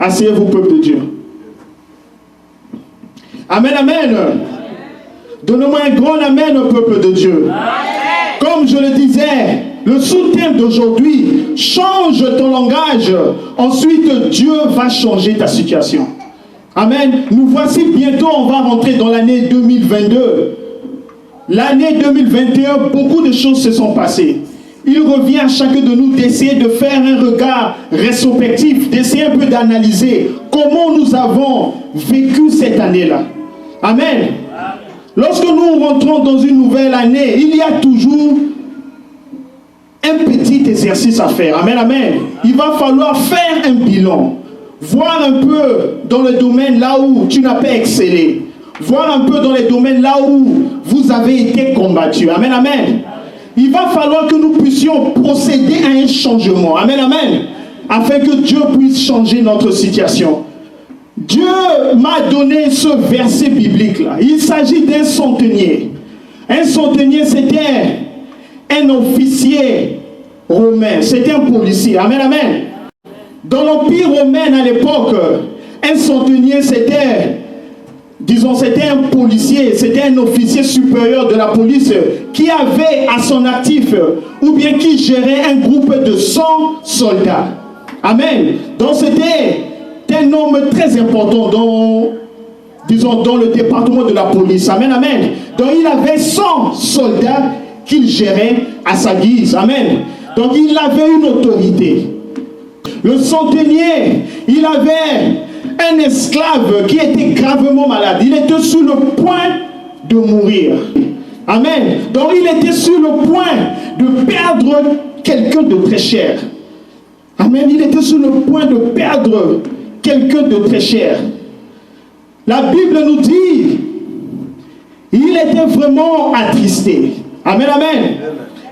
Asseyez-vous, peuple de Dieu. Amen, amen. Donnez-moi un grand amen au peuple de Dieu. Comme je le disais, le sous-thème d'aujourd'hui, change ton langage. Ensuite, Dieu va changer ta situation. Amen. Nous voici bientôt, on va rentrer dans l'année 2022. L'année 2021, beaucoup de choses se sont passées. Il revient à chacun de nous d'essayer de faire un regard rétrospectif, d'essayer un peu d'analyser comment nous avons vécu cette année-là. Amen. Lorsque nous rentrons dans une nouvelle année, il y a toujours un petit exercice à faire. Amen, amen. Il va falloir faire un bilan. Voir un peu dans le domaine là où tu n'as pas excellé. Voir un peu dans les domaines là où vous avez été combattu. Amen, amen. Il va falloir que nous puissions procéder à un changement. Amen, amen. Afin que Dieu puisse changer notre situation. Dieu m'a donné ce verset biblique-là. Il s'agit d'un centenier. Un centenier, c'était un officier romain. C'était un policier. Amen, amen. Dans l'Empire romain à l'époque, un centenier, c'était, disons, c'était un policier, c'était un officier supérieur de la police qui avait à son actif, ou bien qui gérait un groupe de 100 soldats. Amen. Donc c'était un homme très important dans, disons, dans le département de la police. Amen, amen. Donc il avait 100 soldats qu'il gérait à sa guise. Amen. Donc il avait une autorité. Le centenier, il avait un esclave qui était gravement malade. Il était sur le point de mourir. Amen. Donc il était sur le point de perdre quelqu'un de très cher. Amen. Il était sur le point de perdre quelqu'un de très cher. La Bible nous dit, il était vraiment attristé. Amen, amen.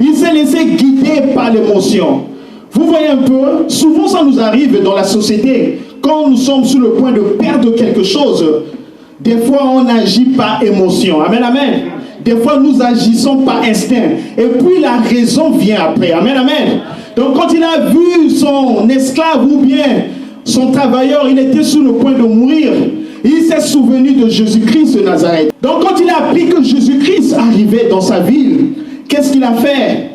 Il s'est laissé guider par l'émotion. Vous voyez un peu, souvent ça nous arrive dans la société, quand nous sommes sur le point de perdre quelque chose, des fois on agit par émotion. Amen, amen. Des fois nous agissons par instinct. Et puis la raison vient après. Amen, amen. Donc quand il a vu son esclave ou bien son travailleur, il était sur le point de mourir. Il s'est souvenu de Jésus-Christ de Nazareth. Donc quand il a appris que Jésus-Christ arrivait dans sa ville, qu'est-ce qu'il a fait?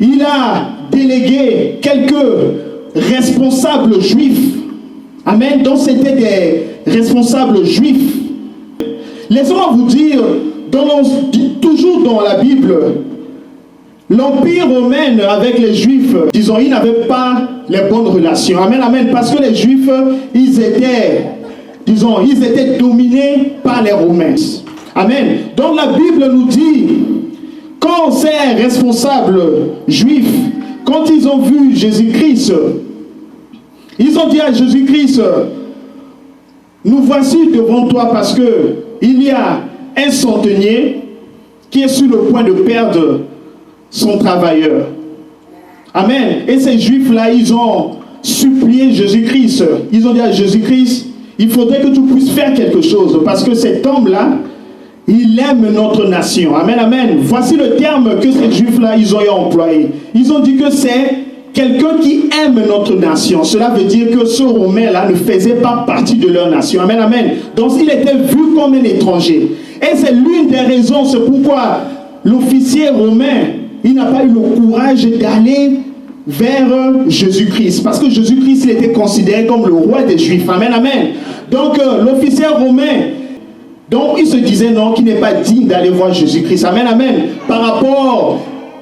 Il a délégué quelques responsables juifs. Amen. Donc c'était des responsables juifs. Laissez-moi vous dire, toujours dans la Bible, l'Empire romain avec les Juifs, disons, ils n'avaient pas les bonnes relations. Amen, amen. Parce que les Juifs, ils étaient dominés par les Romains. Amen. Donc la Bible nous dit, quand ces responsables juifs, quand ils ont vu Jésus-Christ, ils ont dit à Jésus-Christ, nous voici devant toi parce que il y a un centenier qui est sur le point de perdre son travailleur. Amen. Et ces juifs-là, ils ont supplié Jésus-Christ. Ils ont dit à Jésus-Christ, il faudrait que tu puisses faire quelque chose parce que cet homme-là, il aime notre nation. Amen, amen. Voici le terme que ces juifs-là, ils ont employé. Ils ont dit que c'est quelqu'un qui aime notre nation. Cela veut dire que ce Romain-là ne faisait pas partie de leur nation. Amen, amen. Donc il était vu comme un étranger. Et c'est l'une des raisons, c'est pourquoi l'officier romain, il n'a pas eu le courage d'aller vers Jésus-Christ. Parce que Jésus-Christ, il était considéré comme le roi des Juifs. Amen, amen. Donc l'officier romain, donc il se disait non, qu'il n'est pas digne d'aller voir Jésus-Christ. Amen, amen. Par rapport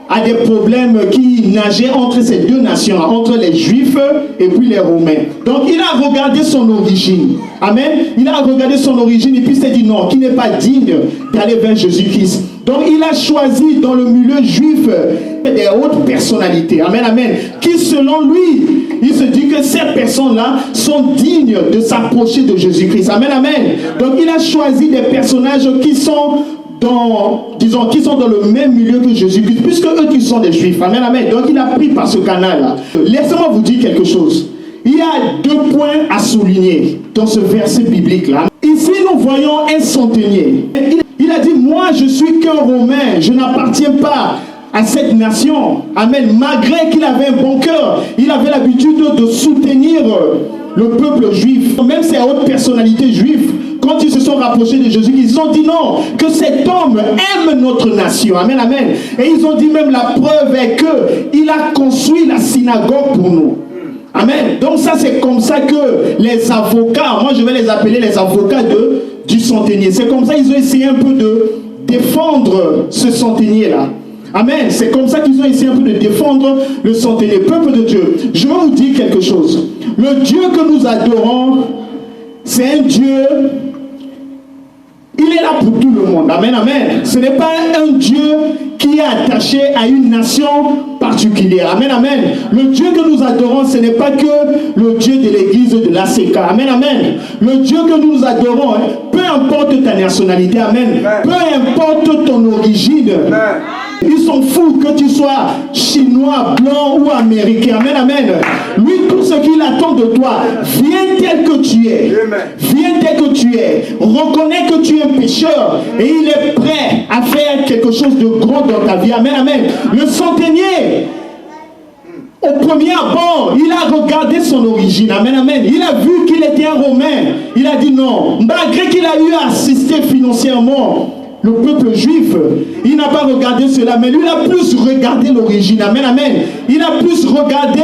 à des problèmes qui nageaient entre ces deux nations, entre les Juifs et puis les Romains. Donc il a regardé son origine. Amen. Il a regardé son origine et puis s'est dit non, qu'il n'est pas digne d'aller vers Jésus-Christ. Donc il a choisi dans le milieu juif des hautes personnalités. Amen, amen. Qui selon lui, il se dit que ces personnes-là sont dignes de s'approcher de Jésus-Christ. Amen, amen. Donc il a choisi des personnages qui sont qui sont dans le même milieu que Jésus-Christ, puisque eux qui sont des Juifs. Amen, amen. Donc il a pris par ce canal-là. Laissez-moi vous dire quelque chose. Il y a deux points à souligner dans ce verset biblique-là. Ici, nous voyons un centenier. Il a dit, moi je suis qu'un Romain, je n'appartiens pas à cette nation. Amen. Malgré qu'il avait un bon cœur, il avait l'habitude de soutenir le peuple juif, même ces hautes personnalités juives, quand ils se sont rapprochés de Jésus, ils ont dit non, que cet homme aime notre nation. Amen, amen. Et ils ont dit même la preuve est qu'il a construit la synagogue pour nous. Amen. Donc ça, c'est comme ça que les avocats, moi je vais les appeler les avocats du centenier. C'est comme ça qu'ils ont essayé un peu de défendre ce centenier-là. Amen. C'est comme ça qu'ils ont essayé un peu de défendre le centenier. Peuple de Dieu, je vais vous dire quelque chose. Le Dieu que nous adorons, c'est un Dieu, il est là pour tout le monde. Amen, amen. Ce n'est pas un Dieu qui est attaché à une nation particulière. Amen, amen. Le Dieu que nous adorons, ce n'est pas que le Dieu de l'église de l'ACK. Amen, amen. Le Dieu que nous adorons, peu importe ta nationalité, amen. Peu importe ton origine. Ils sont fous que tu sois chinois, blanc ou américain. Amen, amen. Lui, tout ce qu'il attend de toi, viens tel que tu es. Viens tel que tu es. Reconnais que tu es un pécheur. Et il est prêt à faire quelque chose de grand dans ta vie. Amen, amen. Le centenier, au premier abord, il a regardé son origine. Amen, amen. Il a vu qu'il était un Romain. Il a dit non. Malgré qu'il a eu à assister financièrement le peuple juif, il n'a pas regardé cela, mais lui il a plus regardé l'origine. Amen, amen. Il a plus regardé,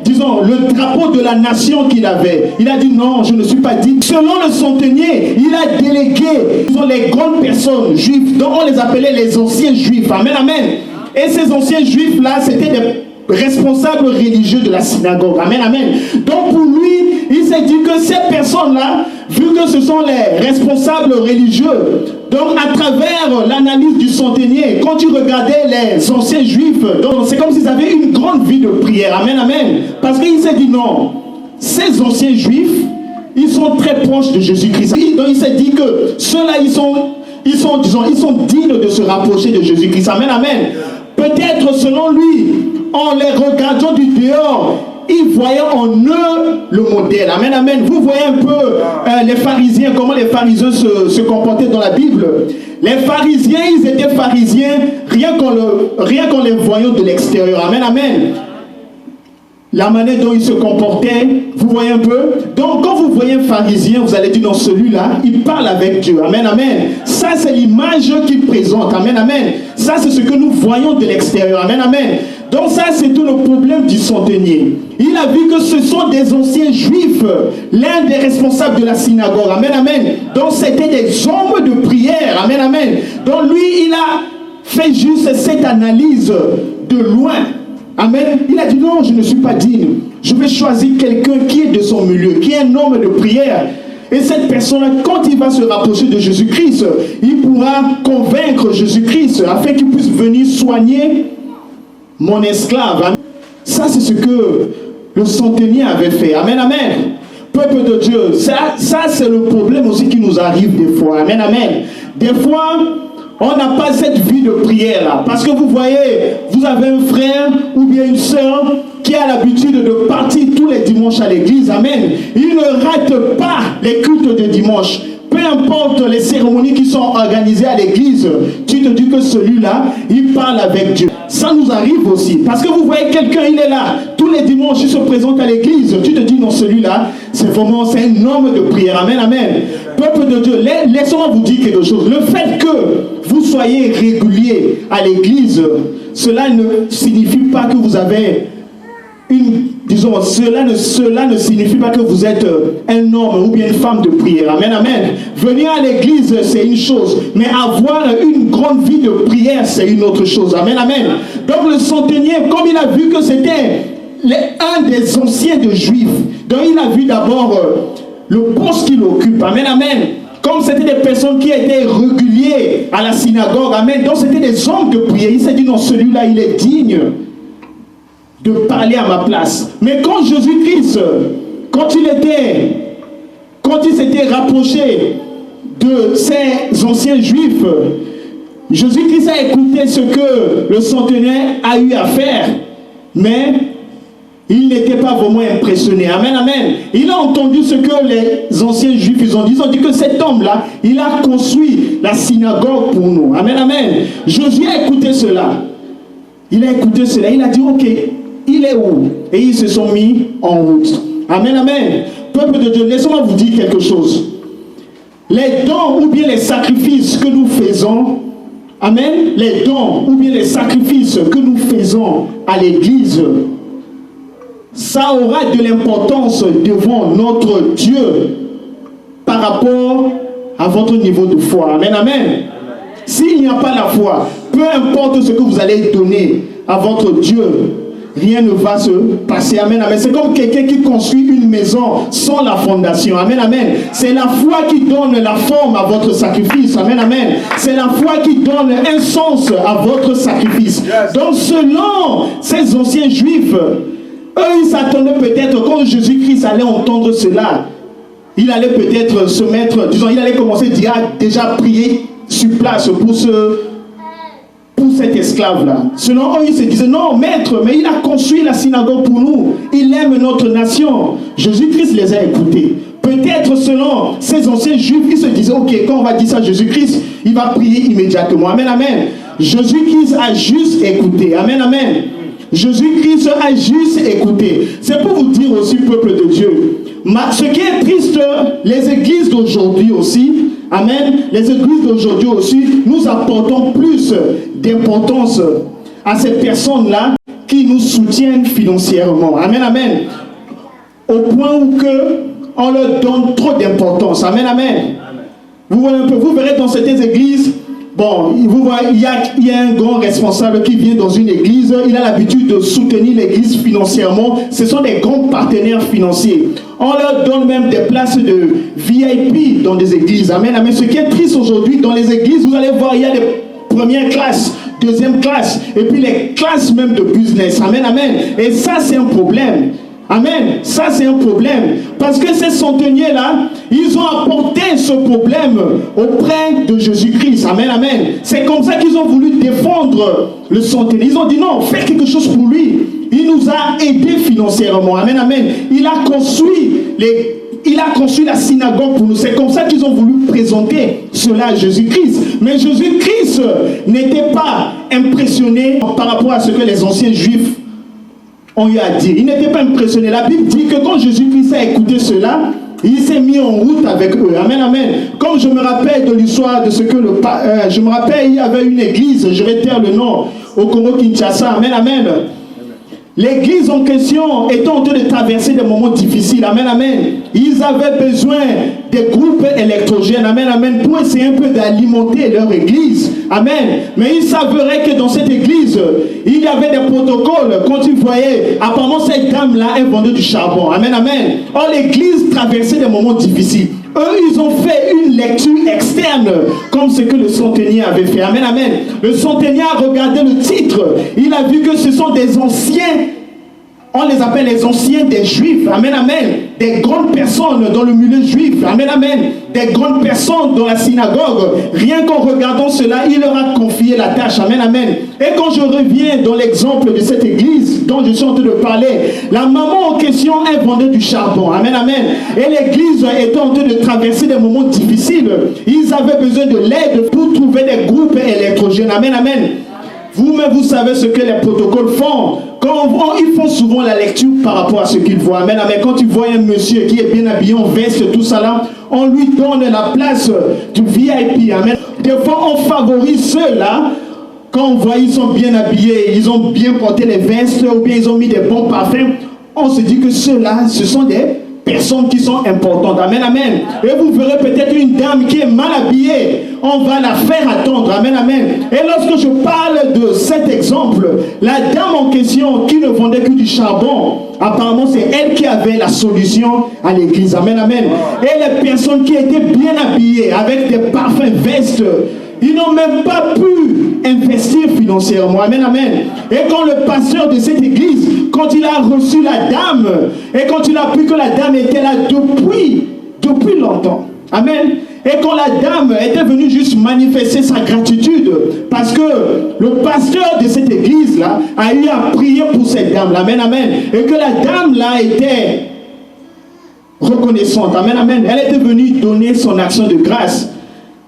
disons, le drapeau de la nation qu'il avait. Il a dit non, je ne suis pas digne. Selon le centenier, il a délégué, disons, les grandes personnes juives, dont on les appelait les anciens juifs. Amen, amen. Et ces anciens juifs là, c'était des responsables religieux de la synagogue. Amen, amen. Donc pour lui, il s'est dit que ces personnes-là, vu que ce sont les responsables religieux, donc à travers l'analyse du centenier, quand tu regardais les anciens juifs, c'est comme s'ils avaient une grande vie de prière. Amen, amen. Parce qu'il s'est dit non, ces anciens juifs, ils sont très proches de Jésus-Christ. Donc il s'est dit que ceux-là, ils sont dignes de se rapprocher de Jésus-Christ. Amen, amen. Peut-être selon lui, en les regardant du dehors, ils voyaient en eux le modèle. Amen, amen. Vous voyez un peu les pharisiens, comment les pharisiens se comportaient dans la Bible. Les pharisiens, ils étaient pharisiens rien qu'en les voyant de l'extérieur. Amen, amen. La manière dont ils se comportaient, vous voyez un peu. Donc quand vous voyez un pharisien, vous allez dire non, celui-là, il parle avec Dieu. Amen, amen. Ça c'est l'image qu'il présente. Amen, amen. Ça c'est ce que nous voyons de l'extérieur. Amen, amen. Donc ça c'est tout le problème du centenier. Il a vu que ce sont des anciens juifs, l'un des responsables de la synagogue. Amen, amen. Donc c'était des hommes de prière. Amen, amen. Donc lui, il a fait juste cette analyse de loin. Amen. Il a dit non, je ne suis pas digne. Je vais choisir quelqu'un qui est de son milieu, qui est un homme de prière. Et cette personne-là, quand il va se rapprocher de Jésus-Christ, il pourra convaincre Jésus-Christ afin qu'il puisse venir soigner mon esclave. Amen. Ça, c'est ce que le centenier avait fait. Amen, amen. Peuple de Dieu, ça c'est le problème aussi qui nous arrive des fois. Amen, amen. Des fois, on n'a pas cette vie de prière là. Parce que vous voyez, vous avez un frère ou bien une soeur qui a l'habitude de partir tous les dimanches à l'église. Amen. Il ne rate pas les cultes de dimanche. Peu importe les cérémonies qui sont organisées à l'église, tu te dis que celui-là, il parle avec Dieu. Ça nous arrive aussi. Parce que vous voyez quelqu'un, il est là. Tous les dimanches, il se présente à l'église. Tu te dis non, celui-là, c'est un homme de prière. Amen, amen. Peuple de Dieu, laissez-moi vous dire quelque chose. Le fait que vous soyez régulier à l'église, cela ne signifie pas que vous avez cela ne signifie pas que vous êtes un homme ou bien une femme de prière. Amen, amen. Venir à l'église, c'est une chose. Mais avoir une grande vie de prière, c'est une autre chose. Amen, amen. Donc le centenier, comme il a vu que c'était un des anciens de Juifs, donc il a vu d'abord le poste qu'il occupe. Amen, amen. Comme c'était des personnes qui étaient réguliers à la synagogue. Amen. Donc c'était des hommes de prière. Il s'est dit non, celui-là, il est digne de parler à ma place. Mais quand Jésus-Christ, quand il s'était rapproché de ces anciens juifs, Jésus-Christ a écouté ce que le centenaire a eu à faire, mais il n'était pas vraiment impressionné. Amen, amen. Il a entendu ce que les anciens juifs ils ont dit. Ils ont dit que cet homme-là, il a construit la synagogue pour nous. Amen, amen. Jésus a écouté cela. Il a écouté cela. Il a dit, ok, il est où? Et ils se sont mis en route. Amen, amen. peuple de Dieu, laissez-moi vous dire quelque chose. Les dons ou bien les sacrifices que nous faisons, amen, les dons ou bien les sacrifices que nous faisons à l'église, ça aura de l'importance devant notre Dieu par rapport à votre niveau de foi. Amen, amen. S'il n'y a pas la foi, peu importe ce que vous allez donner à votre Dieu, rien ne va se passer. Amen, amen. C'est comme quelqu'un qui construit une maison sans la fondation. Amen, amen. C'est la foi qui donne la forme à votre sacrifice. Amen, amen. C'est la foi qui donne un sens à votre sacrifice. Yes. Donc, selon ces anciens juifs, eux, ils s'attendaient peut-être quand Jésus-Christ allait entendre cela, il allait peut-être se mettre, disons, il allait commencer déjà à prier sur place pour cet esclave-là. Selon eux, ils se disaient, non, maître, mais il a construit la synagogue pour nous. Il aime notre nation. Jésus-Christ les a écoutés. Peut-être selon ces anciens juifs, ils se disaient, ok, quand on va dire ça à Jésus-Christ, il va prier immédiatement. Amen, amen. Jésus-Christ a juste écouté. Amen, amen. Jésus-Christ a juste écouté. C'est pour vous dire aussi, peuple de Dieu, ce qui est triste, les églises d'aujourd'hui aussi, amen, les églises d'aujourd'hui aussi, nous apportons plus d'importance à ces personnes-là qui nous soutiennent financièrement. Amen, amen. Au point où on leur donne trop d'importance. Amen, amen. Vous verrez dans certaines églises, bon, vous voyez, il y a un grand responsable qui vient dans une église, il a l'habitude de soutenir l'église financièrement. Ce sont des grands partenaires financiers. On leur donne même des places de VIP dans des églises. Amen, amen. Ce qui est triste aujourd'hui, dans les églises, vous allez voir, il y a des premières classes, deuxième classe, et puis les classes même de business. Amen, amen. Et ça, c'est un problème. Amen. Ça, c'est un problème. Parce que ces centeniers-là, ils ont apporté ce problème auprès de Jésus-Christ. Amen, amen. C'est comme ça qu'ils ont voulu défendre le centenier. Ils ont dit non, faites quelque chose pour lui. Il nous a aidés financièrement. Amen, amen. Il a construit la synagogue pour nous. C'est comme ça qu'ils ont voulu présenter cela à Jésus-Christ. Mais Jésus-Christ n'était pas impressionné par rapport à ce que les anciens juifs ont eu à dire. Il n'était pas impressionné. La Bible dit que quand Jésus-Christ a écouté cela, il s'est mis en route avec eux. Amen, amen. Comme je me rappelle de l'histoire de ce que je me rappelle, il y avait une église, je vais taire le nom, au Congo-Kinshasa. Amen, amen. L'église en question était en train de traverser des moments difficiles. Amen, amen. Ils avaient besoin des groupes électrogènes. Amen, amen. Pour essayer un peu d'alimenter leur église. Amen. Mais il s'avérait que dans cette église, il y avait des protocoles. Quand ils voyaient, apparemment cette dame-là, elle vendait du charbon. Amen, amen. Or, l'église traversait des moments difficiles. Eux, ils ont fait une lecture externe, comme ce que le centenier avait fait. Amen, amen. Le centenier a regardé le titre. Il a vu que ce sont des anciens, on les appelle les anciens des Juifs. Amen, amen. Des grandes personnes dans le milieu juif. Amen, amen. Des grandes personnes dans la synagogue. Rien qu'en regardant cela, il leur a confié la tâche. Amen, amen. Et quand je reviens dans l'exemple de cette église dont je suis en train de parler, la maman en question, elle vendait du charbon. Amen, amen. Et l'église était en train de traverser des moments difficiles. Ils avaient besoin de l'aide pour trouver des groupes électrogènes. Amen, amen. Vous-même, vous savez ce que les protocoles font. Ils font souvent la lecture par rapport à ce qu'ils voient. Amen, amen. Quand tu vois un monsieur qui est bien habillé en veste, tout ça là, on lui donne la place du VIP. Amen. Des fois, on favorise ceux-là. Quand on voit ils sont bien habillés, ils ont bien porté les vestes, ou bien ils ont mis des bons parfums, on se dit que ceux-là, ce sont des personnes qui sont importantes. Amen, amen. Et vous verrez peut-être une dame qui est mal habillée. On va la faire attendre. Amen, amen. Et lorsque je parle de cet exemple, la dame en question qui ne vendait que du charbon, apparemment c'est elle qui avait la solution à l'église. Amen, amen. Et les personnes qui étaient bien habillées avec des parfums, vestes, ils n'ont même pas pu investir financièrement. Amen, amen. Et quand le pasteur de cette église, quand il a reçu la dame, et quand il a vu que la dame était là depuis longtemps. Amen. Et quand la dame était venue juste manifester sa gratitude, parce que le pasteur de cette église-là a eu à prier pour cette dame-là. Amen, amen. Et que la dame-là était reconnaissante. Amen, amen. Elle était venue donner son action de grâce.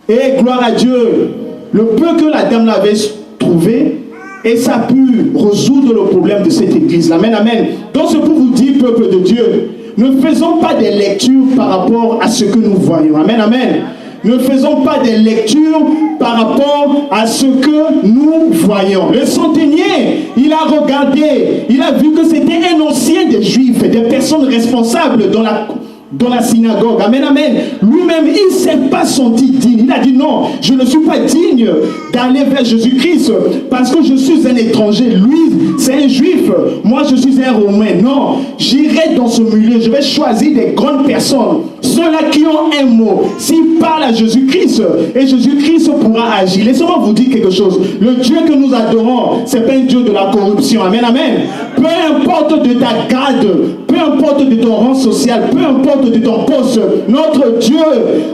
Et gloire à Dieu, le peu que la dame l'avait trouvé, et ça a pu résoudre le problème de cette église. Amen, amen. Donc c'est pour vous dire, peuple de Dieu, ne faisons pas des lectures par rapport à ce que nous voyons. Amen, amen. Ne faisons pas des lectures par rapport à ce que nous voyons. Le centenier, il a regardé, il a vu que c'était un ancien des Juifs, des personnes responsables dans la synagogue. Amen, amen. Lui-même, il ne s'est pas senti digne. Il a dit non, je ne suis pas digne d'aller vers Jésus-Christ parce que je suis un étranger. Lui, c'est un juif. Moi, je suis un romain. Non, j'irai dans ce milieu. Je vais choisir des grandes personnes. Ceux-là qui ont un mot. S'ils parlent à Jésus-Christ, et Jésus-Christ pourra agir. Laissez-moi vous dire quelque chose. Le Dieu que nous adorons, ce n'est pas un Dieu de la corruption. Amen, amen. Peu importe de ta garde, peu importe de ton rang social, peu importe de ton poste, notre Dieu,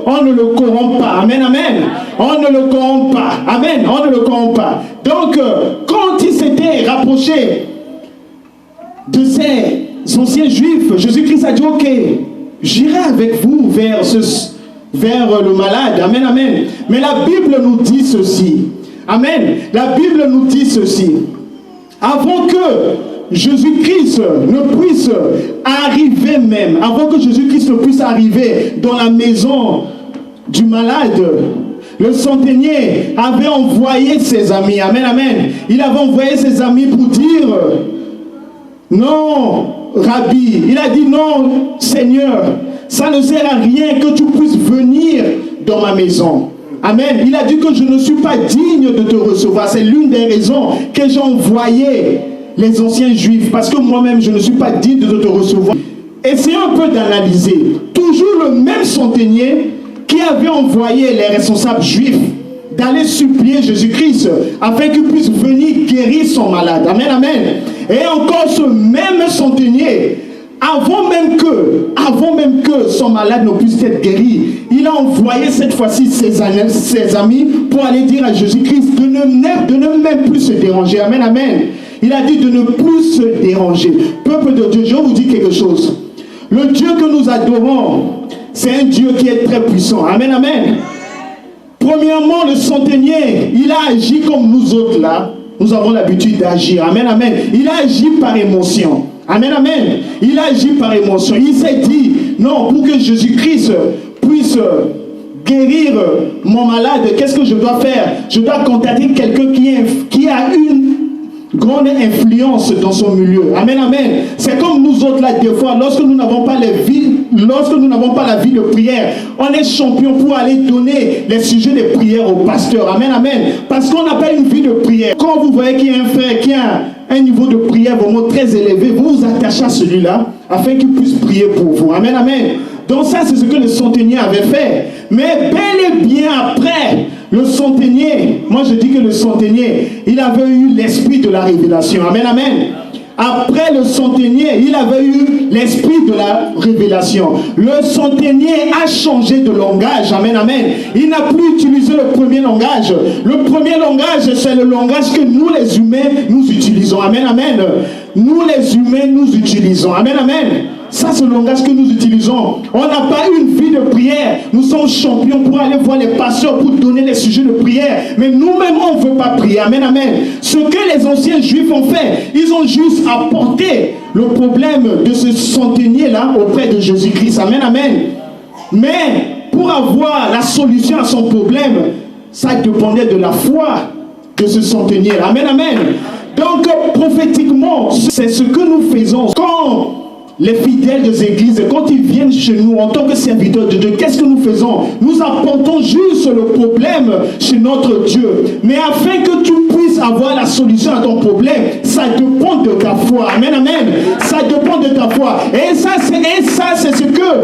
on ne le corrompt pas. Amen, amen. On ne le corrompt pas. Amen, on ne le corrompt pas. Donc, quand il s'était rapproché de ces anciens juifs, Jésus-Christ a dit, ok, j'irai avec vous vers le malade. Amen, amen. Mais la Bible nous dit ceci. Amen. La Bible nous dit ceci. Avant que Jésus-Christ ne puisse arriver même, avant que Jésus-Christ ne puisse arriver dans la maison du malade, le centenier avait envoyé ses amis. Amen, amen. Il avait envoyé ses amis pour dire, non, Rabbi. Il a dit, non, Seigneur, ça ne sert à rien que tu puisses venir dans ma maison. Amen. Il a dit que je ne suis pas digne de te recevoir. C'est l'une des raisons que j'ai envoyé les anciens juifs, parce que moi-même, je ne suis pas digne de te recevoir. Essayons un peu d'analyser. Toujours le même centenier qui avait envoyé les responsables juifs d'aller supplier Jésus-Christ afin qu'il puisse venir guérir son malade. Amen, amen. Et encore ce même centenier, avant même que son malade ne puisse être guéri, il a envoyé cette fois-ci ses amis pour aller dire à Jésus-Christ de ne même plus se déranger. Amen, amen. Il a dit de ne plus se déranger. Peuple de Dieu, je vais vous dire quelque chose. Le Dieu que nous adorons, c'est un Dieu qui est très puissant. Amen, amen. Premièrement, le centenier, il a agi comme nous autres là. Nous avons l'habitude d'agir. Amen, amen. Il a agi par émotion. Amen, amen. Il a agi par émotion. Il s'est dit, non, pour que Jésus-Christ puisse guérir mon malade, qu'est-ce que je dois faire? Je dois contacter quelqu'un qui a une grande influence dans son milieu. Amen, amen. C'est comme nous autres là, des fois, lorsque nous n'avons pas la vie de prière, on est champion pour aller donner les sujets de prière au pasteur. Amen, amen. Parce qu'on n'a pas une vie de prière. Quand vous voyez qu'il y a un frère qui a un niveau de prière vraiment très élevé, vous vous attachez à celui-là afin qu'il puisse prier pour vous. Amen, amen. Donc ça, c'est ce que le centenier avait fait. Mais bel et bien après, le centenier, moi je dis que le centenier, il avait eu l'esprit de la révélation. Amen, amen. Après le centenier, il avait eu l'esprit de la révélation. Le centenier a changé de langage. Amen, amen. Il n'a plus utilisé le premier langage. Le premier langage, c'est le langage que nous les humains, nous utilisons. Amen, amen. Nous les humains, nous utilisons. Amen, amen. Ça, c'est le langage que nous utilisons. On n'a pas une vie de prière. Nous sommes champions pour aller voir les pasteurs, pour donner les sujets de prière. Mais nous-mêmes, on ne veut pas prier. Amen, amen. Ce que les anciens juifs ont fait, ils ont juste apporté le problème de ce centenier-là auprès de Jésus-Christ. Amen, amen. Mais pour avoir la solution à son problème, ça dépendait de la foi de ce centenier. Amen, amen. Donc, prophétiquement, c'est ce que nous faisons. Quand les fidèles des églises, quand ils viennent chez nous en tant que serviteurs de Dieu, qu'est-ce que nous faisons? Nous apportons juste le problème chez notre Dieu. Mais afin que tu puisses avoir la solution à ton problème, ça dépend de ta foi. Amen, amen. Ça dépend de ta foi. Et ça, c'est ce que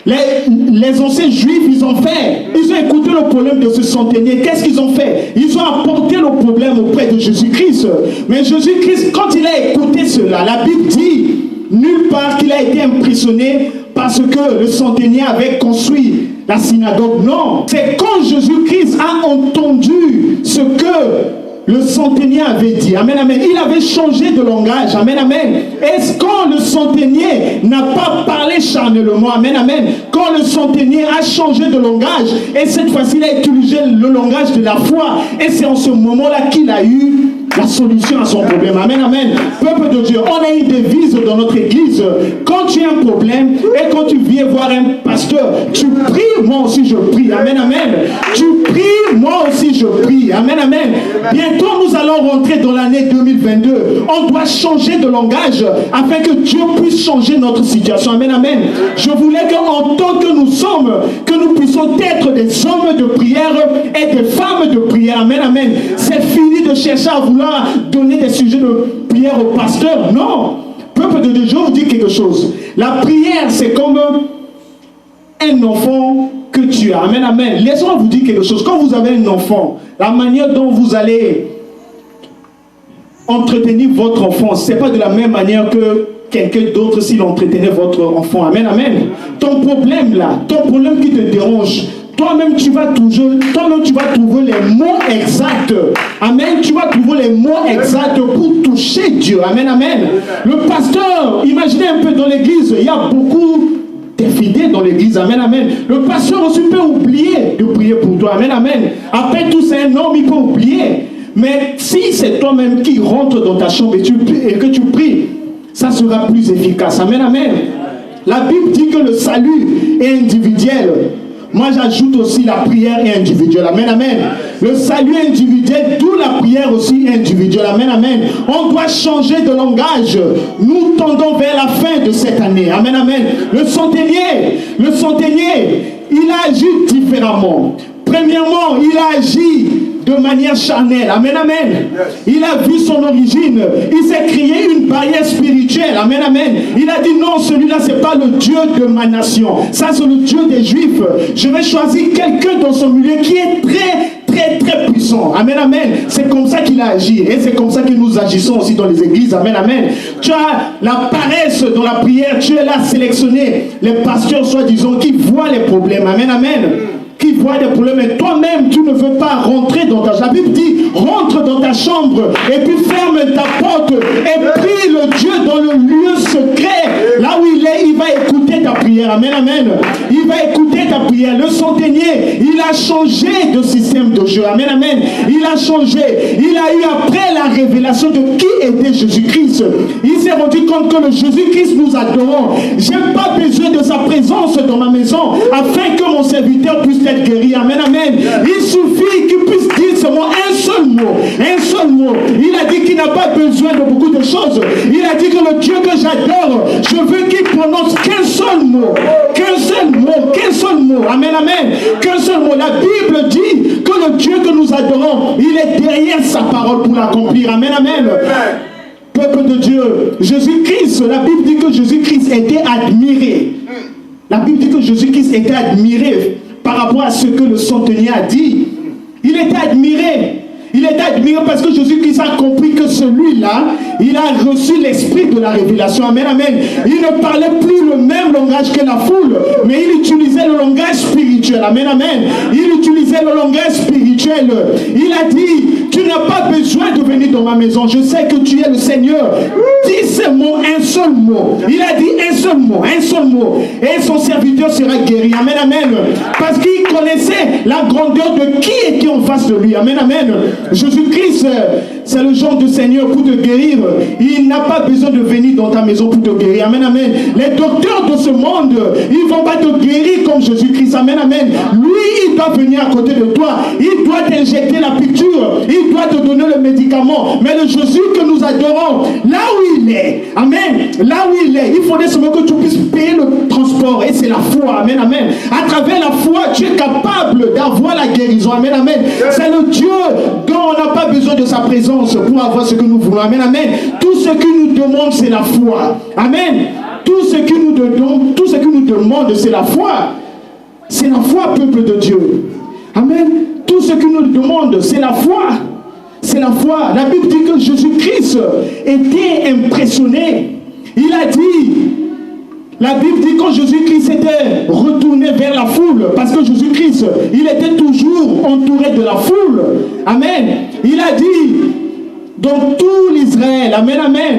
les anciens juifs, ils ont fait. Ils ont écouté le problème de ce centenier. Qu'est-ce qu'ils ont fait? Ils ont apporté le problème auprès de Jésus-Christ. Mais Jésus-Christ, quand il a écouté cela, la Bible dit nulle part qu'il a été impressionné parce que le centenier avait construit la synagogue. Non, c'est quand Jésus-Christ a entendu ce que le centenier avait dit. Amen, amen. Il avait changé de langage. Amen, amen. Est-ce quand le centenier n'a pas parlé charnellement? Amen, amen. Quand le centenier a changé de langage, et cette fois-ci, il a utilisé le langage de la foi. Et c'est en ce moment-là qu'il a eu la solution à son problème. Amen, amen. Peuple de Dieu, on a une devise dans notre église. Quand tu as un problème et quand tu viens voir un pasteur, tu pries, moi aussi je prie. Amen, amen. Tu pries, moi aussi je prie. Amen, amen. Bientôt nous allons rentrer dans l'année 2022. On doit changer de langage afin que Dieu puisse changer notre situation. Amen, amen. Je voulais qu'en tant que nous sommes, que nous puissions être des hommes de prière et des femmes de prière. Amen, amen. C'est fini de chercher à vouloir donner des sujets de prière au pasteur. Non. Peuple de Dieu, je vous dis quelque chose. La prière, c'est comme un enfant que tu as. Amen, amen. Laissez-moi vous dire quelque chose. Quand vous avez un enfant, la manière dont vous allez entretenir votre enfant, ce n'est pas de la même manière que quelqu'un d'autre s'il entretenait votre enfant. Amen, amen. Ton problème là, ton problème qui te dérange, toi-même tu vas trouver les mots exacts. Amen. Tu vas trouver les mots exacts pour toucher Dieu. Amen, amen. Le pasteur, imaginez un peu dans l'église, il y a beaucoup fidèles dans l'église. Amen, amen. Le pasteur aussi peut oublier de prier pour toi. Amen, amen. Après tout, c'est un homme, il peut oublier. Mais si c'est toi-même qui rentre dans ta chambre et que tu pries, ça sera plus efficace. Amen, amen. La Bible dit que le salut est individuel. Moi, j'ajoute aussi la prière est individuelle. Amen, amen. Le salut est individuel, d'où la prière aussi est individuelle. Amen, amen. On doit changer de langage. Nous tendons vers la fin de cette année. Amen, amen. Le centenier, il a agi différemment. Premièrement, il a agi de manière charnelle. Amen, amen. Il a vu son origine. Il s'est créé une barrière spirituelle. Amen, amen. Il a dit non, celui-là, c'est pas le Dieu de ma nation. Ça, c'est le Dieu des Juifs. Je vais choisir quelqu'un dans son milieu qui est très puissant. Amen, amen. C'est comme ça qu'il a agi. Et c'est comme ça que nous agissons aussi dans les églises. Amen, amen. Tu as la paresse dans la prière. Tu es là sélectionné. Les pasteurs, soi-disant, qui voient les problèmes. Amen, amen. Qui voit des problèmes, et toi-même tu ne veux pas rentrer dans ta chambre. La Bible dit rentre dans ta chambre et puis ferme ta porte et prie le Dieu dans le lieu secret. Là où il est, il va écouter ta prière. Amen, amen. Il va écouter ta prière. Le centenier, il a changé de système de jeu. Amen, amen. Il a changé. Il a eu après la révélation de qui était Jésus-Christ. Il s'est rendu compte que le Jésus-Christ nous adorons. Je n'ai pas besoin de sa présence dans ma maison afin que mon serviteur puisse être guéri. Amen, amen. Il suffit qu'il puisse dire seulement un seul mot. Un seul mot. Il a dit qu'il n'a pas besoin de beaucoup de choses. Il a dit que le Dieu que j'adore, je veux qu'il prononce qu'un seul mot. Qu'un seul mot. Qu'un seul mot. Amen, amen. Qu'un seul mot. La Bible dit que le Dieu que nous adorons, il est derrière sa parole pour l'accomplir. Amen, amen. Peuple de Dieu, Jésus-Christ, la Bible dit que Jésus-Christ était admiré. La Bible dit que Jésus-Christ était admiré par rapport à ce que le centenier a dit. Il était admiré. Il était admiré parce que Jésus-Christ a compris que celui-là, il a reçu l'esprit de la révélation. Amen, amen. Il ne parlait plus le même langage que la foule, mais il utilisait le langage spirituel. Amen, amen. Il utilisait le langage spirituel. Il a dit, tu n'as pas besoin de venir dans ma maison. Je sais que tu es le Seigneur. Dis ce mot, un seul mot. Il a dit un seul mot, un seul mot. Et son serviteur sera guéri. Amen, amen. Parce qu'il connaissait la grandeur de qui était en face de lui. Amen, amen. Jésus-Christ, c'est le genre de Seigneur pour te guérir. Il n'a pas besoin de venir dans ta maison pour te guérir. Amen, amen. Les docteurs de ce monde, ils ne vont pas te guérir comme Jésus-Christ. Amen, amen. Lui, il doit venir à côté de toi. Il doit t'injecter la piqûre. Il doit te donner le médicament. Mais le Jésus que nous adorons, là où il est, amen, là où il est, il faudrait seulement que tu puisses payer le transport. Et c'est la foi. Amen, amen. À travers la foi, tu es capable d'avoir la guérison. Amen, amen. C'est le Dieu dont on n'a pas besoin de sa présence pour avoir ce que nous voulons. Amen, amen. Tout ce qu'il nous demande, c'est la foi. Amen. Tout ce qu'il nous demande, c'est la foi. C'est la foi, peuple de Dieu. Amen. Tout ce qu'il nous demande, c'est la foi. C'est la foi. La Bible dit que Jésus-Christ était impressionné. Il a dit, la Bible dit que Jésus-Christ était retourné vers la foule, parce que Jésus-Christ, il était toujours entouré de la foule. Amen. Il a dit, dans tout l'Israël, amen, amen,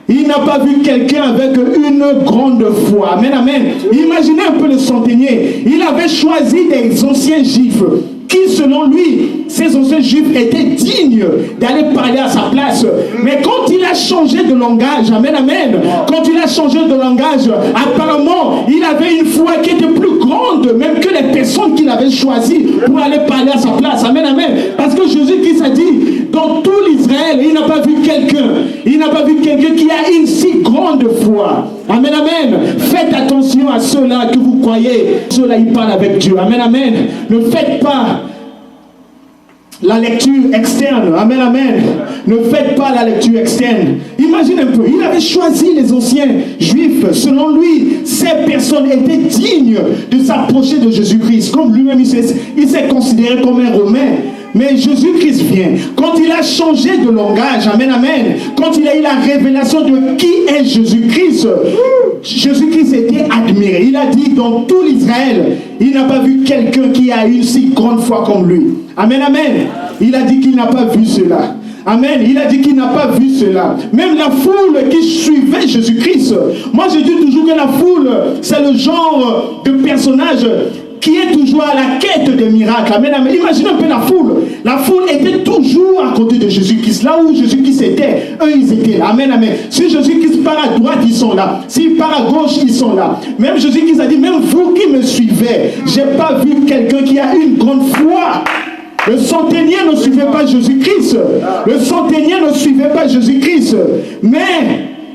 il n'a pas vu quelqu'un avec une grande foi. Amen, amen. Imaginez un peu le centenier. Il avait choisi des anciens juifs qui, selon lui, ces anciens juifs étaient dignes d'aller parler à sa place. Mais quand il a changé de langage, amen, amen, quand il a changé de langage, apparemment, il avait une foi qui était plus grande même que les personnes qu'il avait choisies pour aller parler à sa place. Amen, amen. Parce que Jésus-Christ a dit, dans tout l'Israël, il n'a pas vu quelqu'un qui a une si grande foi. Amen, amen. Faites attention à ceux-là que vous croyez. Ceux-là, ils parlent avec Dieu. Amen, amen. Ne faites pas la lecture externe. Amen, amen. Ne faites pas la lecture externe. Imagine un peu, il avait choisi les anciens juifs. Selon lui, ces personnes étaient dignes de s'approcher de Jésus-Christ. Comme lui-même, il s'est considéré comme un Romain. Mais Jésus-Christ vient. Quand il a changé de langage, amen, amen, quand il a eu la révélation de qui est Jésus-Christ, Jésus-Christ était admiré. Il a dit, dans tout l'Israël, il n'a pas vu quelqu'un qui a une si grande foi comme lui. Amen, amen. Il a dit qu'il n'a pas vu cela. Amen. Il a dit qu'il n'a pas vu cela. Même la foule qui suivait Jésus-Christ. Moi, je dis toujours que la foule, c'est le genre de personnage qui est toujours à la quête des miracles. Amen, amen. Imaginez un peu la foule. La foule était toujours à côté de Jésus-Christ. Là où Jésus-Christ était, eux, ils étaient là. Amen, amen. Si Jésus-Christ part à droite, ils sont là. S'il part à gauche, ils sont là. Même Jésus-Christ a dit, même vous qui me suivez, je n'ai pas vu quelqu'un qui a une grande foi. Le centenier ne suivait pas Jésus-Christ. Le centenier ne suivait pas Jésus-Christ. Mais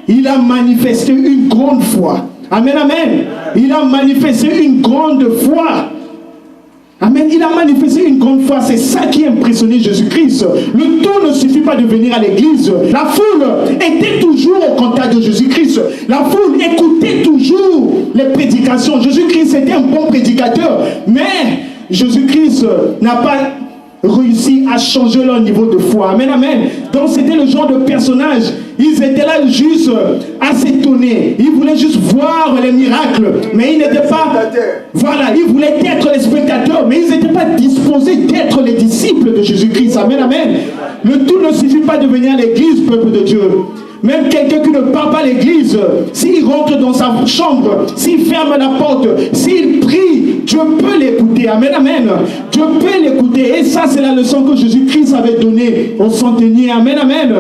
il a manifesté une grande foi. Amen, amen. Il a manifesté une grande foi. Amen. Il a manifesté une grande foi. C'est ça qui a impressionné Jésus-Christ. Le tout ne suffit pas de venir à l'église. La foule était toujours au contact de Jésus-Christ. La foule écoutait toujours les prédications. Jésus-Christ était un bon prédicateur. Mais Jésus-Christ n'a pas réussi à changer leur niveau de foi. Amen, amen. Donc c'était le genre de personnage. Ils étaient là juste à s'étonner. Ils voulaient juste voir les miracles. Mais ils n'étaient pas... Voilà, ils voulaient être les spectateurs. Mais ils n'étaient pas disposés d'être les disciples de Jésus-Christ. Amen, amen. Le tout ne suffit pas de venir à l'église, peuple de Dieu. Même quelqu'un qui ne part pas à l'église, s'il rentre dans sa chambre, s'il ferme la porte, s'il prie, Dieu peut l'écouter. Amen, amen. Dieu peut l'écouter. Et ça, c'est la leçon que Jésus-Christ avait donnée au centenier. Amen, amen.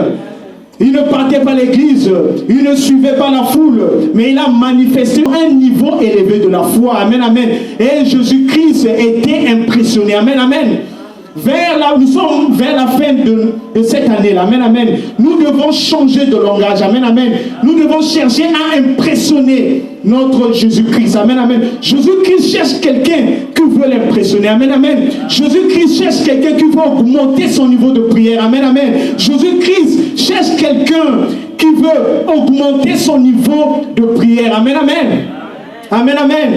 Il ne partait pas à l'église, il ne suivait pas la foule, mais il a manifesté un niveau élevé de la foi. Amen, amen. Et Jésus-Christ était impressionné. Amen, amen. Nous sommes vers la fin de cette année-là. Amen, amen. Nous devons changer de langage. Amen, amen. Nous devons chercher à impressionner notre Jésus-Christ. Amen, amen. Jésus-Christ cherche quelqu'un qui veut l'impressionner. Amen, amen. Jésus-Christ cherche quelqu'un qui veut augmenter son niveau de prière. Amen, amen. Jésus-Christ cherche quelqu'un qui veut augmenter son niveau de prière. Amen, amen. Amen, amen.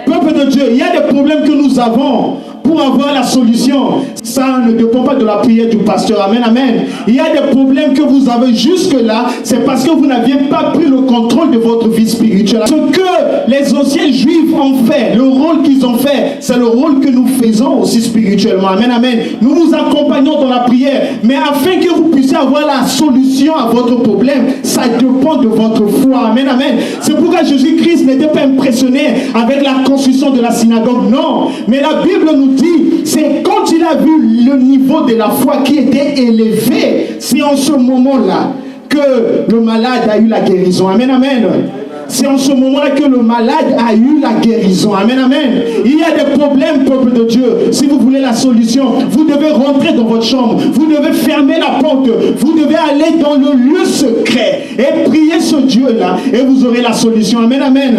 Peuple de Dieu, il y a des problèmes que nous avons. Pour avoir la solution, ça ne dépend pas de la prière du pasteur. Amen, amen. Il y a des problèmes que vous avez jusque-là, c'est parce que vous n'aviez pas pris le contrôle de votre vie spirituelle. Ce que les anciens juifs ont fait, le rôle qu'ils ont fait, c'est le rôle que nous faisons aussi spirituellement. Amen, amen. Nous vous accompagnons dans la prière, mais afin que vous puissiez avoir la solution à votre problème, ça dépend de votre foi. Amen, amen. C'est pourquoi Jésus-Christ n'était pas impressionné avec la construction de la synagogue. Non, mais la Bible nous dit, c'est quand il a vu le niveau de la foi qui était élevé, c'est en ce moment-là que le malade a eu la guérison. Amen, amen. C'est en ce moment-là que le malade a eu la guérison. Amen, amen. Il y a des problèmes, peuple de Dieu. Si vous voulez la solution, vous devez rentrer dans votre chambre. Vous devez fermer la porte. Vous devez aller dans le lieu secret et prier ce Dieu-là et vous aurez la solution. Amen, amen.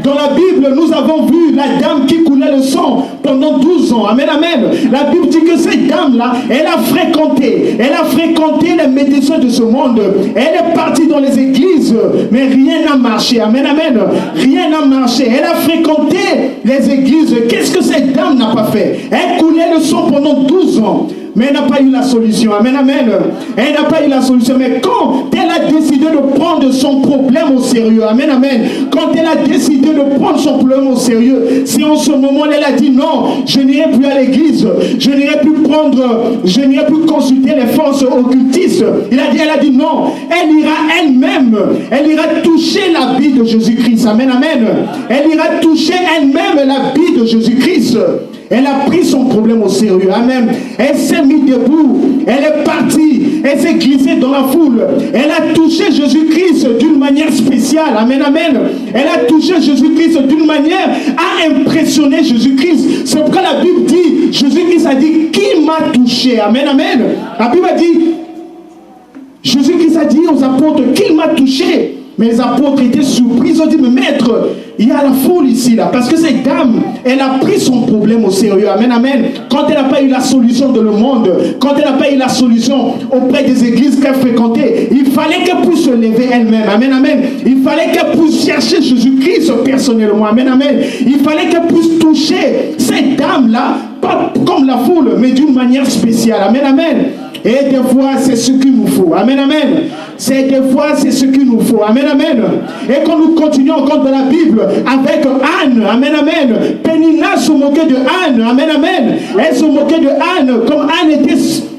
Dans la Bible, nous avons vu la dame qui coulait le sang pendant 12 ans. Amen, amen. La Bible dit que cette dame-là, elle a fréquenté les médecins de ce monde. Elle est partie dans les églises, mais rien n'a marché. Amen, amen. Rien n'a marché. Elle a fréquenté les églises. Qu'est-ce que cette dame n'a pas fait? Elle coulait le sang pendant 12 ans. Mais elle n'a pas eu la solution. Amen, amen. Elle n'a pas eu la solution. Mais quand elle a décidé de prendre son problème au sérieux, amen, amen. Quand elle a décidé de prendre son problème au sérieux, c'est en ce moment elle a dit non, je n'irai plus à l'église. Je n'irai plus consulter les forces occultistes. Elle a dit non. Elle ira elle-même. Elle ira toucher l'habit de Jésus-Christ. Amen, amen. Elle ira toucher elle-même l'habit de Jésus-Christ. Jésus-Christ, elle a pris son problème au sérieux. Amen. Elle s'est mise debout. Elle est partie. Elle s'est glissée dans la foule. Elle a touché Jésus-Christ d'une manière spéciale. Amen, amen. Elle a touché Jésus-Christ d'une manière à impressionner Jésus-Christ. C'est pourquoi la Bible dit, Jésus-Christ a dit, qui m'a touché? Amen, amen. La Bible a dit, Jésus-Christ a dit aux apôtres qu'il m'a touché. Mais les apôtres étaient surpris. Ils ont dit, mais maître, il y a la foule ici, là. Parce que cette dame, elle a pris son problème au sérieux. Amen, amen. Quand elle n'a pas eu la solution de le monde, quand elle n'a pas eu la solution auprès des églises qu'elle fréquentait, il fallait qu'elle puisse se lever elle-même. Amen, amen. Il fallait qu'elle puisse chercher Jésus-Christ personnellement. Amen, amen. Il fallait qu'elle puisse toucher cette dame-là, pas comme la foule, mais d'une manière spéciale. Amen, amen. Et des fois, c'est ce qu'il nous faut. Amen, amen. C'est des fois, c'est ce qu'il nous faut. Amen, amen. Et quand nous continuons encore dans la Bible avec Anne, amen, amen. Pénina se moquait de Anne, amen, amen. Elle se moquait de Anne, comme Anne était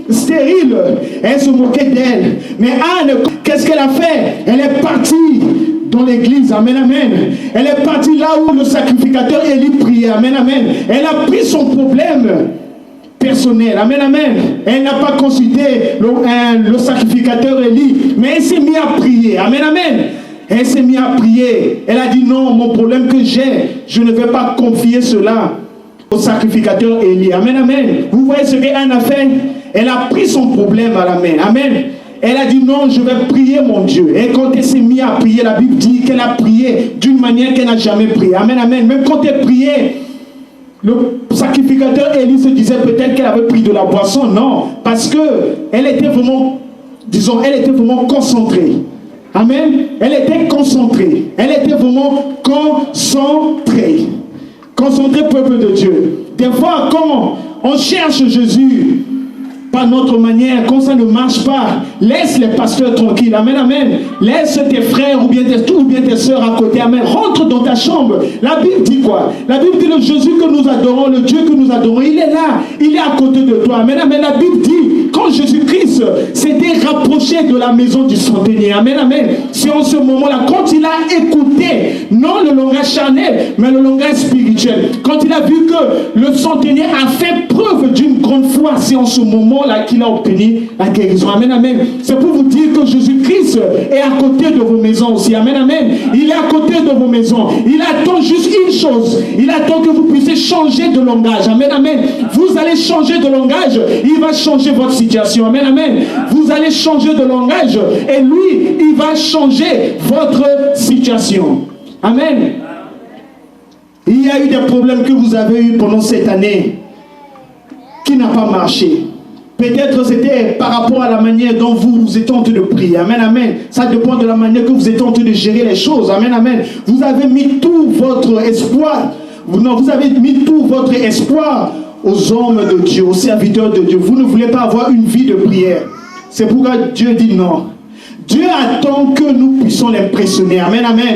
stérile. Elle se moquait d'elle. Mais Anne, qu'est-ce qu'elle a fait? Elle est partie dans l'église, amen, amen. Elle est partie là où le sacrificateur Élie priait, amen, amen. Elle a pris son problème personnel, amen, amen. Elle n'a pas consulté le sacrificateur Élie, mais elle s'est mise à prier, amen, amen. Elle s'est mise à prier. Elle a dit non, mon problème que j'ai, je ne vais pas confier cela au sacrificateur Élie, amen, amen. Vous voyez ce qu'Anne a fait? Elle a pris son problème à la main, amen. Elle a dit non, je vais prier mon Dieu. Et quand elle s'est mise à prier, la Bible dit qu'elle a prié d'une manière qu'elle n'a jamais prié, amen, amen. Même quand elle priait, le sacrificateur Élie se disait peut-être qu'elle avait pris de la boisson. Non, parce que elle était vraiment, disons, elle était vraiment concentrée. Amen. Elle était concentrée. Elle était vraiment concentrée. Concentrée, peuple de Dieu. Des fois, quand on cherche Jésus par notre manière, quand ça ne marche pas, laisse les pasteurs tranquilles. Amen, amen. Laisse tes frères ou bien tes soeurs à côté. Amen. Rentre dans ta chambre. La Bible dit quoi? La Bible dit le Jésus que nous adorons, le Dieu que nous adorons, il est là. Il est à côté de toi. Amen, amen. La Bible dit, quand Jésus-Christ s'était rapproché de la maison du centenier. Amen, amen. C'est en ce moment-là, quand il a écouté, non le langage charnel, mais le langage spirituel. Quand il a vu que le centenier a fait preuve d'une grande foi, c'est en ce moment là qu'il a obtenu la guérison. Amen, amen. C'est pour vous dire que Jésus-Christ est à côté de vos maisons aussi. Amen, amen. Il est à côté de vos maisons. Il attend juste une chose. Il attend que vous puissiez changer de langage. Amen, amen. Vous allez changer de langage. Il va changer votre situation. Amen, amen. Vous allez changer de langage et lui, il va changer votre situation. Amen. Il y a eu des problèmes que vous avez eu pendant cette année qui n'a pas marché. Peut-être c'était par rapport à la manière dont vous étiez en train de prier. Amen, amen. Ça dépend de la manière que vous étiez en train de gérer les choses. Amen, amen. Vous avez mis tout votre espoir. Non, vous avez mis tout votre espoir aux hommes de Dieu, aux serviteurs de Dieu. Vous ne voulez pas avoir une vie de prière. C'est pourquoi Dieu dit non. Dieu attend que nous puissions l'impressionner. Amen, amen.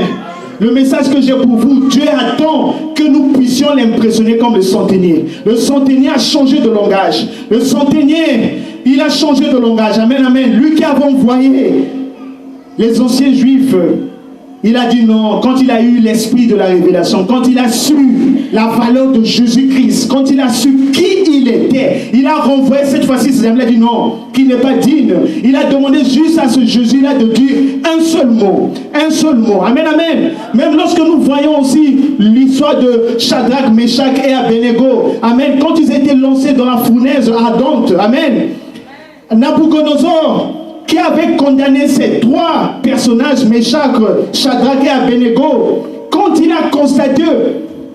Le message que j'ai pour vous, Dieu attend que nous puissions l'impressionner comme le centenier. Le centenier a changé de langage. Le centenier, il a changé de langage. Amen, amen. Lui qui avait envoyé les anciens juifs, il a dit non. Quand il a eu l'esprit de la révélation, quand il a su la valeur de Jésus-Christ, quand il a su qui il était, il a renvoyé cette fois-ci ses amis. Il a dit non, qu'il n'est pas digne. Il a demandé juste à ce Jésus-là de dire un seul mot. Un seul mot. Amen, amen. Même lorsque nous voyons aussi l'histoire de Shadrach, Meshach et Abednego. Amen. Quand ils étaient lancés dans la fournaise ardente. Amen. Nabucodonosor, qui avait condamné ces trois personnages, Meshach, Shadrach et Abednego, quand il a constaté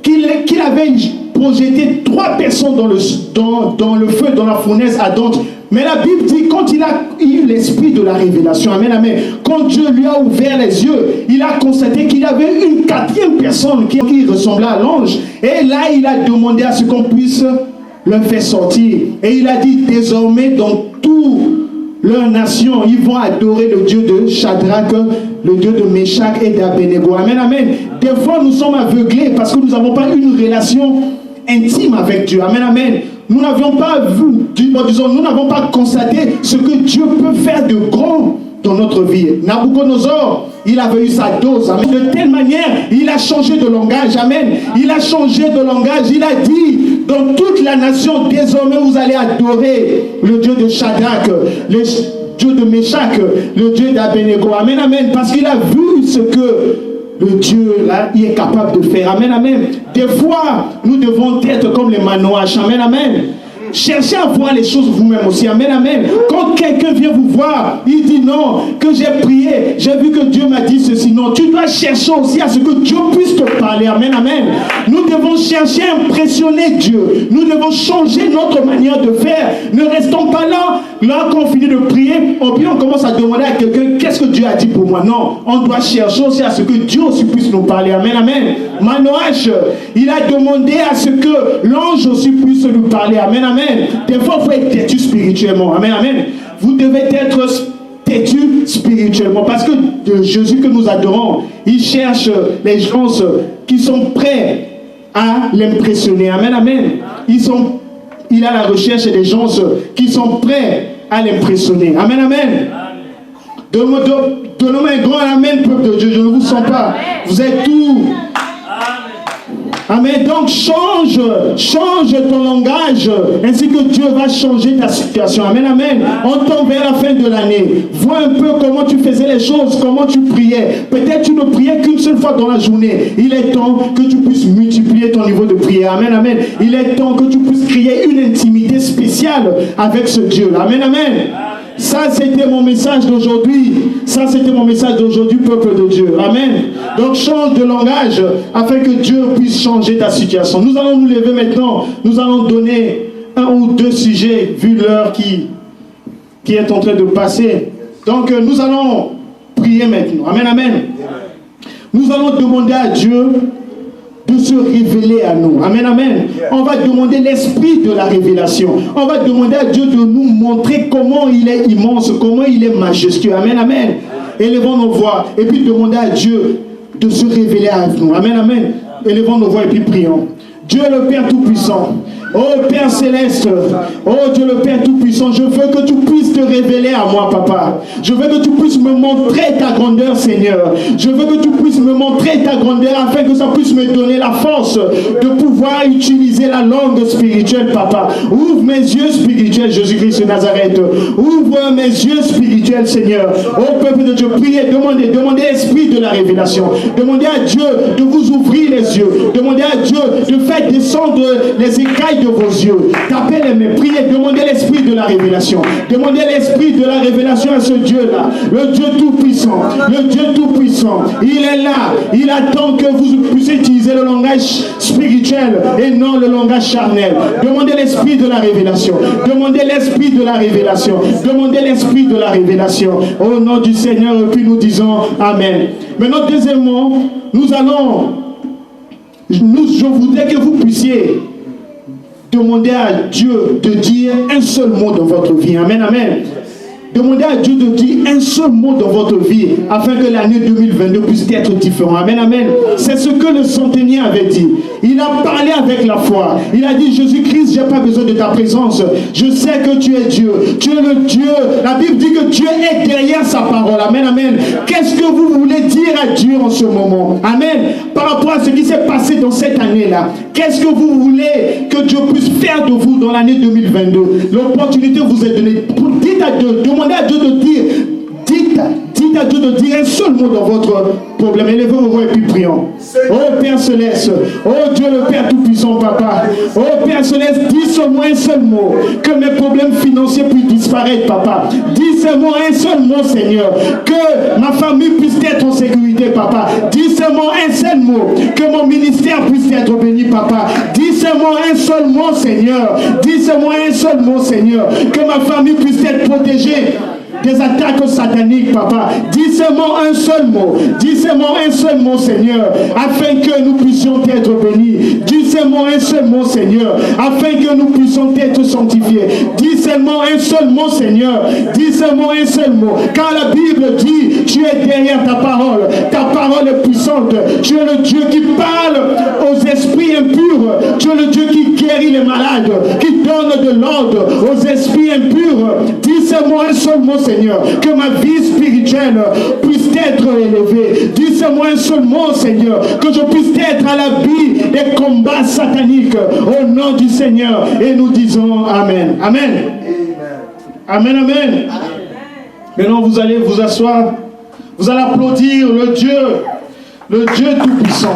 qu'il avait projeté trois personnes dans le feu, dans la fournaise ardente, mais la Bible dit, quand il a eu l'esprit de la révélation, amen, amen, quand Dieu lui a ouvert les yeux, il a constaté qu'il y avait une quatrième personne qui ressemblait à l'ange, et là il a demandé à ce qu'on puisse le faire sortir, et il a dit, désormais dans tout leur nation, ils vont adorer le Dieu de Shadrach, le Dieu de Meshach et d'Abednego. Amen, amen. Des fois, nous sommes aveuglés parce que nous n'avons pas une relation intime avec Dieu. Amen, amen. Nous n'avions pas vu, disons, nous n'avons pas constaté ce que Dieu peut faire de grand dans notre vie. Nabucodonosor, il avait eu sa dose. Amen. De telle manière, il a changé de langage. Amen. Il a changé de langage. Il a dit dans toute la nation, désormais vous allez adorer le Dieu de Shadrach, le Dieu de Meshach, le Dieu d'Abednego. Amen, amen. Parce qu'il a vu ce que le Dieu là, il est capable de faire. Amen, amen. Des fois, nous devons être comme les Manoaches. Amen, amen. Cherchez à voir les choses vous-même aussi. Amen, amen. Quand quelqu'un vient vous voir, il dit non, que j'ai prié, j'ai vu que Dieu m'a dit ceci. Non, tu dois chercher aussi à ce que Dieu puisse te parler. Amen, amen. Nous devons chercher à impressionner Dieu. Nous devons changer notre manière de faire. Ne restons pas là qu'on finit de prier, ou bien on commence à demander à quelqu'un, qu'est-ce que Dieu a dit pour moi? Non, on doit chercher aussi à ce que Dieu aussi puisse nous parler. Amen, amen. Manoach, il a demandé à ce que l'ange aussi puisse lui parler. Amen, amen. Des fois, il faut être têtu spirituellement. Amen, amen. Vous devez être têtu spirituellement. Parce que Jésus que nous adorons, il cherche les gens qui sont prêts à l'impressionner. Amen, amen. Il a la recherche des gens qui sont prêts à l'impressionner. Amen, amen. Donnons-moi un grand amen, peuple de Dieu. Je ne vous sens pas. Vous êtes tout. Amen. Donc change ton langage, ainsi que Dieu va changer ta situation. Amen, amen. On tombe vers la fin de l'année. Vois un peu comment tu faisais les choses, comment tu priais. Peut-être tu ne priais qu'une seule fois dans la journée. Il est temps que tu puisses multiplier ton niveau de prière. Amen, amen. Il est temps que tu puisses créer une intimité spéciale avec ce Dieu-là. Amen, amen. Ça, c'était mon message d'aujourd'hui. Ça, c'était mon message d'aujourd'hui, peuple de Dieu. Amen. Donc, change de langage afin que Dieu puisse changer ta situation. Nous allons nous lever maintenant. Nous allons donner un ou deux sujets, vu l'heure qui est en train de passer. Donc, nous allons prier maintenant. Amen, amen. Nous allons demander à Dieu de se révéler à nous. Amen, amen. On va demander l'esprit de la révélation. On va demander à Dieu de nous montrer comment il est immense, comment il est majestueux. Amen, amen. Élevons nos voix et puis demander à Dieu de se révéler à nous. Amen, amen. Élevons nos voix et puis prions. Dieu le Père Tout-Puissant, oh Père Céleste, oh Dieu le Père Tout-Puissant, je veux que tu puisses te révéler à moi, Papa. Je veux que tu puisses me montrer ta grandeur, Seigneur. Je veux que tu puisses me montrer ta grandeur afin que ça puisse me donner la force de pouvoir utiliser la langue spirituelle, Papa. Ouvre mes yeux spirituels, Jésus-Christ de Nazareth. Ouvre mes yeux spirituels, Seigneur. Oh peuple de Dieu, priez, demandez l'esprit de la révélation. Demandez à Dieu de vous ouvrir les yeux. Demandez à Dieu de faire descendre les écailles de vos yeux. Tapez les mains, priez, demandez l'esprit de la révélation. Demandez l'esprit de la révélation à ce Dieu-là. Le Dieu Tout-Puissant. Le Dieu Tout-Puissant. Il est là. Il attend que vous puissiez utiliser le langage spirituel et non le langage charnel. Demandez l'esprit de la révélation. Demandez l'esprit de la révélation. Demandez l'esprit de la révélation. Au nom du Seigneur, et puis nous disons Amen. Maintenant, deuxièmement, je voudrais que vous puissiez demander à Dieu de dire un seul mot dans votre vie. Amen, amen. Demandez à Dieu de dire un seul mot dans votre vie afin que l'année 2022 puisse être différente. Amen, amen. C'est ce que le centenier avait dit. Il a parlé avec la foi. Il a dit, Jésus-Christ, je n'ai pas besoin de ta présence. Je sais que tu es Dieu. Tu es le Dieu. La Bible dit que Dieu est derrière sa parole. Amen, amen. Qu'est-ce que vous voulez dire à Dieu en ce moment? Amen. Par rapport à ce qui s'est passé dans cette année-là, qu'est-ce que vous voulez que Dieu puisse faire de vous dans l'année 2022? L'opportunité vous est donnée. Dites à Dieu, demandez à Dieu de dire, dites à Dieu de dire un seul mot dans votre problème. Élevez vos voix et puis prions. Oh Père Céleste, oh Dieu le Père Tout-Puissant, Papa. Oh Père Céleste, dis-moi un seul mot, que mes problèmes financiers puissent disparaître, Papa. Dis-moi un seul mot, Seigneur, que ma famille puisse être en sécurité, Papa. Dis-moi un seul mot, que mon ministère puisse être béni, Papa. Dis-moi un seul mot, Seigneur. Dis-moi un seul mot, Seigneur, que ma famille puisse être protégée des attaques sataniques, Papa. Dis-moi un seul mot. Dis-moi un seul mot, Seigneur, afin que nous puissions être bénis. Dis-moi un seul mot, Seigneur, afin que nous puissions être sanctifiés. Dis-moi un seul mot, Seigneur. Dis-moi un seul mot. Car la Bible dit, tu es derrière ta parole. Ta parole est puissante. Tu es le Dieu qui parle aux esprits impurs. Tu es le Dieu qui guérit les malades, qui donne de l'ordre aux esprits impurs. Dis-moi un seul mot, Seigneur, que ma vie spirituelle puisse être élevé. Dis-moi un seul mot, Seigneur, que je puisse être à l'abri des combats sataniques au nom du Seigneur. Et nous disons Amen. Amen. Amen, amen. Maintenant, vous allez vous asseoir. Vous allez applaudir le Dieu tout-puissant.